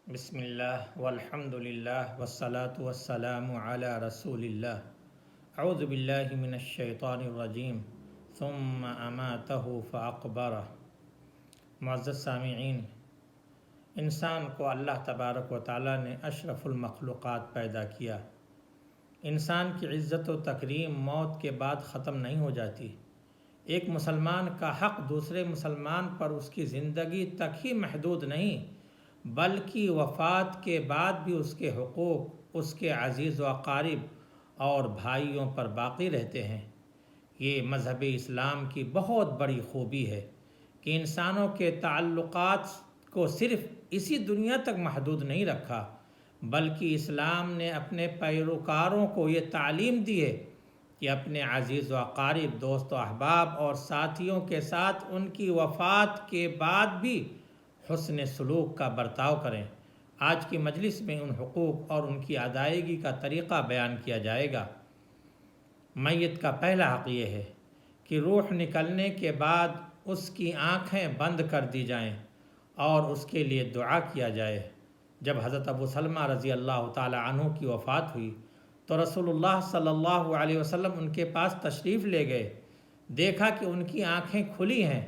بسم اللہ والحمد للہ والصلاة والسلام علی رسول اللہ اعوذ باللہ من الشیطان الرجیم ثم اماتہ فاقبرہ۔ معزز سامعین، انسان کو اللہ تبارک و تعالیٰ نے اشرف المخلوقات پیدا کیا۔ انسان کی عزت و تکریم موت کے بعد ختم نہیں ہو جاتی۔ ایک مسلمان کا حق دوسرے مسلمان پر اس کی زندگی تک ہی محدود نہیں بلکہ وفات کے بعد بھی اس کے حقوق اس کے عزیز و اقارب اور بھائیوں پر باقی رہتے ہیں۔ یہ مذہب اسلام کی بہت بڑی خوبی ہے کہ انسانوں کے تعلقات کو صرف اسی دنیا تک محدود نہیں رکھا، بلکہ اسلام نے اپنے پیروکاروں کو یہ تعلیم دی ہے کہ اپنے عزیز و اقارب، دوست و احباب اور ساتھیوں کے ساتھ ان کی وفات کے بعد بھی حسن سلوک کا برتاؤ کریں۔ آج کی مجلس میں ان حقوق اور ان کی ادائیگی کا طریقہ بیان کیا جائے گا۔ میت کا پہلا حق یہ ہے کہ روح نکلنے کے بعد اس کی آنکھیں بند کر دی جائیں اور اس کے لیے دعا کیا جائے۔ جب حضرت ابو سلمہ رضی اللہ تعالی عنہ کی وفات ہوئی تو رسول اللہ صلی اللہ علیہ وسلم ان کے پاس تشریف لے گئے۔ دیکھا کہ ان کی آنکھیں کھلی ہیں۔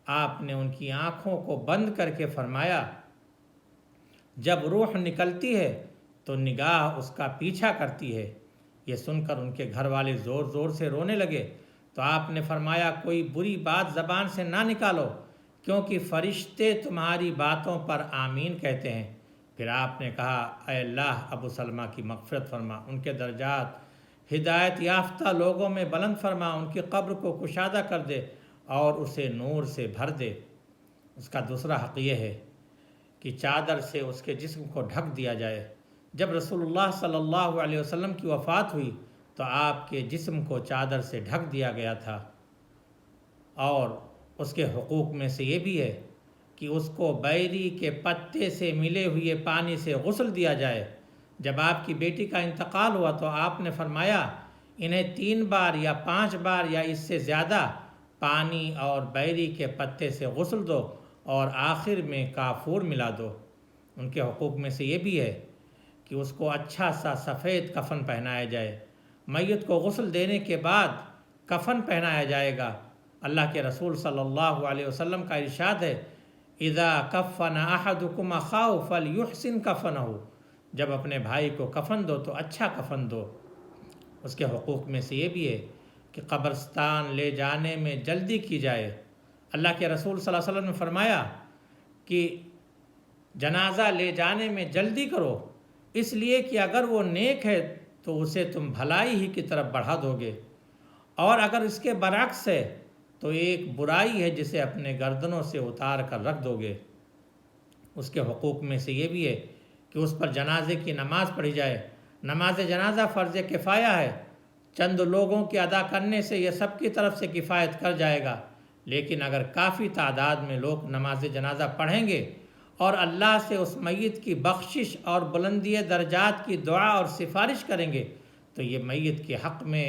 آپ نے ان کی آنکھوں کو بند کر کے فرمایا، جب روح نکلتی ہے تو نگاہ اس کا پیچھا کرتی ہے۔ یہ سن کر ان کے گھر والے زور زور سے رونے لگے تو آپ نے فرمایا، کوئی بری بات زبان سے نہ نکالو کیونکہ فرشتے تمہاری باتوں پر آمین کہتے ہیں۔ پھر آپ نے کہا، اے اللہ، ابو سلمہ کی مغفرت فرما، ان کے درجات ہدایت یافتہ لوگوں میں بلند فرما، ان کی قبر کو کشادہ کر دے اور اسے نور سے بھر دے۔ اس کا دوسرا حق یہ ہے کہ چادر سے اس کے جسم کو ڈھک دیا جائے۔ جب رسول اللہ صلی اللہ علیہ وسلم کی وفات ہوئی تو آپ کے جسم کو چادر سے ڈھک دیا گیا تھا، اور اس کے حقوق میں سے یہ بھی ہے کہ اس کو بیری کے پتے سے ملے ہوئے پانی سے غسل دیا جائے۔ جب آپ کی بیٹی کا انتقال ہوا تو آپ نے فرمایا، انہیں 3 بار یا 5 بار یا اس سے زیادہ پانی اور بیری کے پتے سے غسل دو اور آخر میں کافور ملا دو۔ ان کے حقوق میں سے یہ بھی ہے کہ اس کو اچھا سا سفید کفن پہنایا جائے۔ میت کو غسل دینے کے بعد کفن پہنایا جائے گا۔ اللہ کے رسول صلی اللہ علیہ وسلم کا ارشاد ہے، اذا کفن احدکم اخاہ فلیحسن کفنہ، جب اپنے بھائی کو کفن دو تو اچھا کفن دو۔ اس کے حقوق میں سے یہ بھی ہے کہ قبرستان لے جانے میں جلدی کی جائے۔ اللہ کے رسول صلی اللہ علیہ وسلم نے فرمایا کہ جنازہ لے جانے میں جلدی کرو، اس لیے کہ اگر وہ نیک ہے تو اسے تم بھلائی ہی کی طرف بڑھا دو گے، اور اگر اس کے برعکس ہے تو ایک برائی ہے جسے اپنے گردنوں سے اتار کر رکھ دو گے۔ اس کے حقوق میں سے یہ بھی ہے کہ اس پر جنازے کی نماز پڑھی جائے۔ نماز جنازہ فرض کفایہ ہے، چند لوگوں کے ادا کرنے سے یہ سب کی طرف سے کفایت کر جائے گا، لیکن اگر کافی تعداد میں لوگ نماز جنازہ پڑھیں گے اور اللہ سے اس میت کی بخشش اور بلندی درجات کی دعا اور سفارش کریں گے تو یہ میت کے حق میں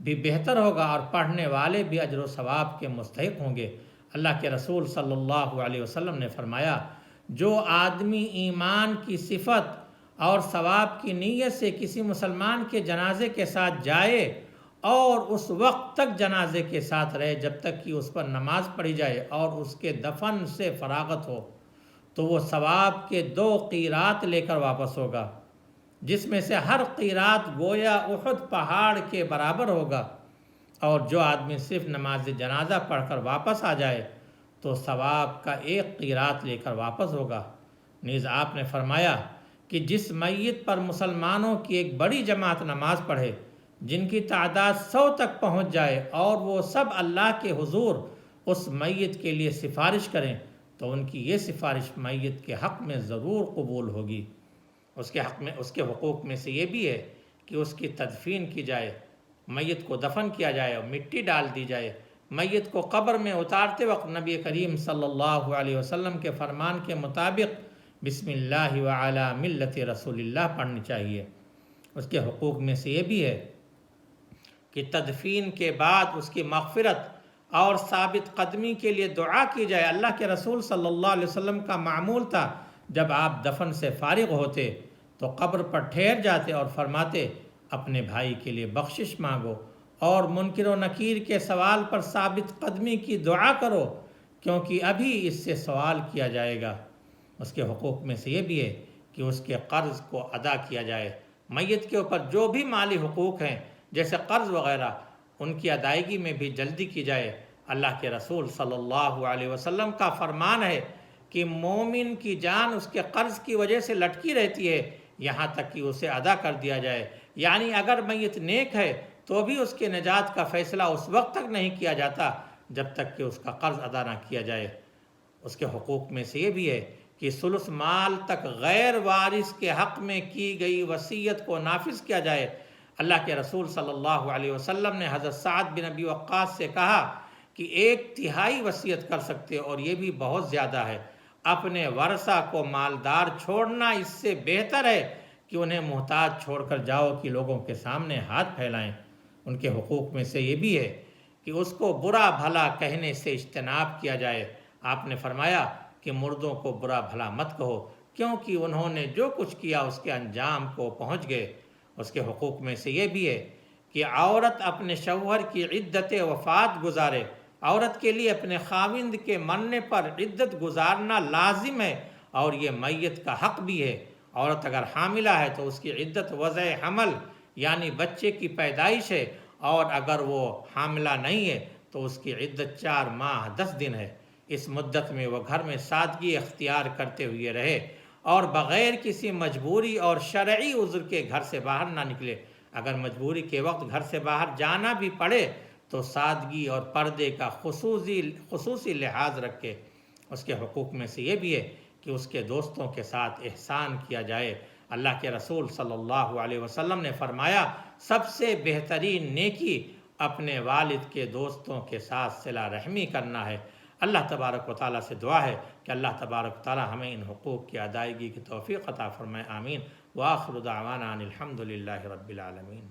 بھی بہتر ہوگا اور پڑھنے والے بھی اجر و ثواب کے مستحق ہوں گے۔ اللہ کے رسول صلی اللہ علیہ وسلم نے فرمایا، جو آدمی ایمان کی صفت اور ثواب کی نیت سے کسی مسلمان کے جنازے کے ساتھ جائے اور اس وقت تک جنازے کے ساتھ رہے جب تک کہ اس پر نماز پڑھی جائے اور اس کے دفن سے فراغت ہو، تو وہ ثواب کے 2 قیرات لے کر واپس ہوگا، جس میں سے ہر قیرات گویا احد پہاڑ کے برابر ہوگا۔ اور جو آدمی صرف نماز جنازہ پڑھ کر واپس آ جائے تو ثواب کا 1 قیرات لے کر واپس ہوگا۔ نیز آپ نے فرمایا کہ جس میت پر مسلمانوں کی ایک بڑی جماعت نماز پڑھے، جن کی تعداد 100 تک پہنچ جائے اور وہ سب اللہ کے حضور اس میت کے لیے سفارش کریں تو ان کی یہ سفارش میت کے حق میں ضرور قبول ہوگی۔ اس کے حقوق میں سے یہ بھی ہے کہ اس کی تدفین کی جائے، میت کو دفن کیا جائے اور مٹی ڈال دی جائے۔ میت کو قبر میں اتارتے وقت نبی کریم صلی اللہ علیہ وسلم کے فرمان کے مطابق بسم اللہ وعلی ملت رسول اللہ پڑھنی چاہیے۔ اس کے حقوق میں سے یہ بھی ہے کہ تدفین کے بعد اس کی مغفرت اور ثابت قدمی کے لیے دعا کی جائے۔ اللہ کے رسول صلی اللہ علیہ وسلم کا معمول تھا جب آپ دفن سے فارغ ہوتے تو قبر پر ٹھہر جاتے اور فرماتے اپنے بھائی کے لیے بخشش مانگو اور منکر و نکیر کے سوال پر ثابت قدمی کی دعا کرو، کیونکہ ابھی اس سے سوال کیا جائے گا۔ اس کے حقوق میں سے یہ بھی ہے کہ اس کے قرض کو ادا کیا جائے۔ میت کے اوپر جو بھی مالی حقوق ہیں جیسے قرض وغیرہ، ان کی ادائیگی میں بھی جلدی کی جائے۔ اللہ کے رسول صلی اللہ علیہ وسلم کا فرمان ہے کہ مومن کی جان اس کے قرض کی وجہ سے لٹکی رہتی ہے یہاں تک کہ اسے ادا کر دیا جائے، یعنی اگر میت نیک ہے تو بھی اس کے نجات کا فیصلہ اس وقت تک نہیں کیا جاتا جب تک کہ اس کا قرض ادا نہ کیا جائے۔ اس کے حقوق میں سے یہ بھی ہے کہ ثلث مال تک غیر وارث کے حق میں کی گئی وصیت کو نافذ کیا جائے۔ اللہ کے رسول صلی اللہ علیہ وسلم نے حضرت سعد بن ابی وقاص سے کہا کہ 1/3 وصیت کر سکتے اور یہ بھی بہت زیادہ ہے۔ اپنے ورثہ کو مالدار چھوڑنا اس سے بہتر ہے کہ انہیں محتاج چھوڑ کر جاؤ کہ لوگوں کے سامنے ہاتھ پھیلائیں۔ ان کے حقوق میں سے یہ بھی ہے کہ اس کو برا بھلا کہنے سے اجتناب کیا جائے۔ آپ نے فرمایا کہ مردوں کو برا بھلا مت کہو، کیونکہ انہوں نے جو کچھ کیا اس کے انجام کو پہنچ گئے۔ اس کے حقوق میں سے یہ بھی ہے کہ عورت اپنے شوہر کی عدت وفات گزارے۔ عورت کے لیے اپنے خاوند کے مرنے پر عدت گزارنا لازم ہے اور یہ میت کا حق بھی ہے۔ عورت اگر حاملہ ہے تو اس کی عدت وضع حمل یعنی بچے کی پیدائش ہے، اور اگر وہ حاملہ نہیں ہے تو اس کی عدت 4 ماہ 10 دن ہے۔ اس مدت میں وہ گھر میں سادگی اختیار کرتے ہوئے رہے اور بغیر کسی مجبوری اور شرعی عذر کے گھر سے باہر نہ نکلے۔ اگر مجبوری کے وقت گھر سے باہر جانا بھی پڑے تو سادگی اور پردے کا خصوصی لحاظ رکھے۔ اس کے حقوق میں سے یہ بھی ہے کہ اس کے دوستوں کے ساتھ احسان کیا جائے۔ اللہ کے رسول صلی اللہ علیہ وسلم نے فرمایا سب سے بہترین نیکی اپنے والد کے دوستوں کے ساتھ صلہ رحمی کرنا ہے۔ اللہ تبارک و تعالیٰ سے دعا ہے کہ اللہ تبارک و تعالیٰ ہمیں ان حقوق کی ادائیگی کی توفیق عطا فرمائے، آمین۔ وآخر دعوانا ان الحمد للہ رب العالمین۔